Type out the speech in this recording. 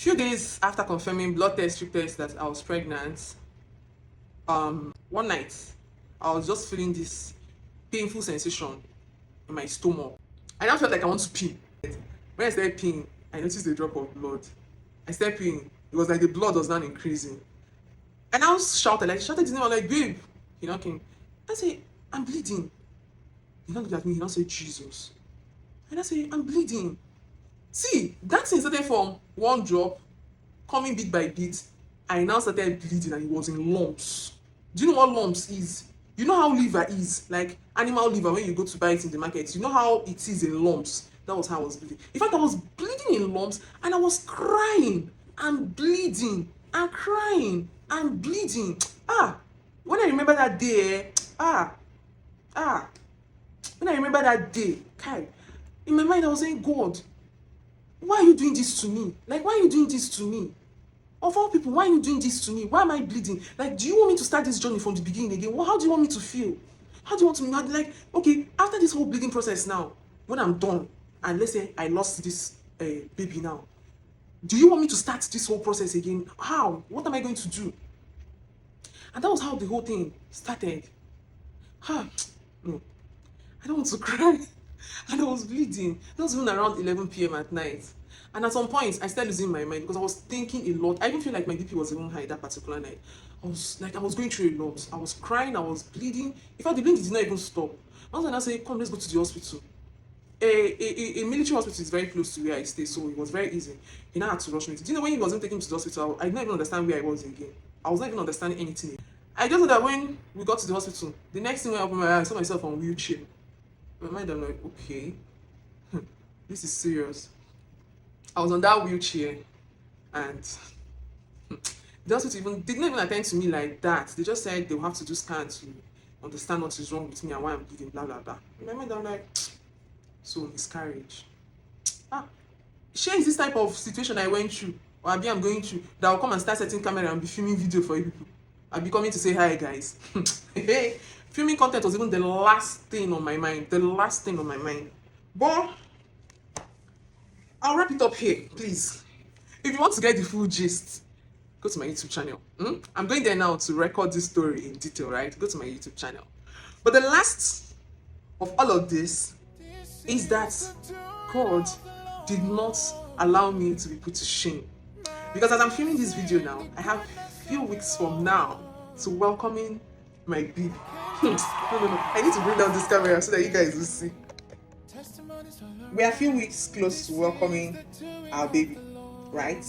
Few days after confirming blood test, strip test that I was pregnant, one night I was just feeling this painful sensation in my stomach. I now felt like I want to pee. When I started peeing, I noticed a drop of blood. I started peeing. It was like the blood was now increasing. And I was shouted, like shouted his name, I was like, babe. He now came. I said, I'm bleeding. He now looked at me, he now said, Jesus. And I said, I'm bleeding. See, that thing started from one drop, coming bit by bit. I now started bleeding and it was in lumps. Do you know what lumps is? You know how liver is, like animal liver when you go to buy it in the market. You know how it is in lumps. That was how I was bleeding. In fact, I was bleeding in lumps and I was crying and bleeding and crying and bleeding. When I remember that day, when I remember that day, Kai, in my mind I was saying, God, why are you doing this to me? Like, why are you doing this to me? Of all people, why are you doing this to me? Why am I bleeding? Like, do you want me to start this journey from the beginning again? How do you want me to feel? How do you want to, like, okay, after this whole bleeding process now, when I'm done, and let's say I lost this baby now, do you want me to start this whole process again? How? What am I going to do? And that was how the whole thing started. No, I don't want to cry. And I was bleeding. That was even around 11 p.m. at night. And at some point, I started losing my mind because I was thinking a lot. I even feel like my BP was even high that particular night. I was going through a lot. I was crying, I was bleeding. In fact, the bleeding did not even stop. Once I said, come, let's go to the hospital. A military hospital is very close to where I stay, so it was very easy. He now had to rush me. Do you know when he wasn't taking me to the hospital, I didn't even understand where I was again. I was not even understanding anything. I just know that when we got to the hospital, the next thing when I opened my eyes, I saw myself on a wheelchair. In my mind, I'm like, okay, this is serious. I was on that wheelchair, and the hospital didn't even attend to me like that. They just said they'll have to do scan to understand what is wrong with me and why I'm bleeding, blah blah blah. In my mind, I'm like, so miscarriage. Share is this type of situation I went through, or I'm going through, that I'll come and start setting camera and be filming video for you people. I'll be coming to say hi, guys. Hey, filming content was even the last thing on my mind. The last thing on my mind. But I'll wrap it up here, please. If you want to get the full gist, go to my YouTube channel. I'm going there now to record this story in detail, right? Go to my YouTube channel. But the last of all of this is that God did not allow me to be put to shame. Because as I'm filming this video now, I have a few weeks from now to welcoming my baby. No. I need to bring down this camera so that you guys will see. We are a few weeks close to welcoming our baby, right?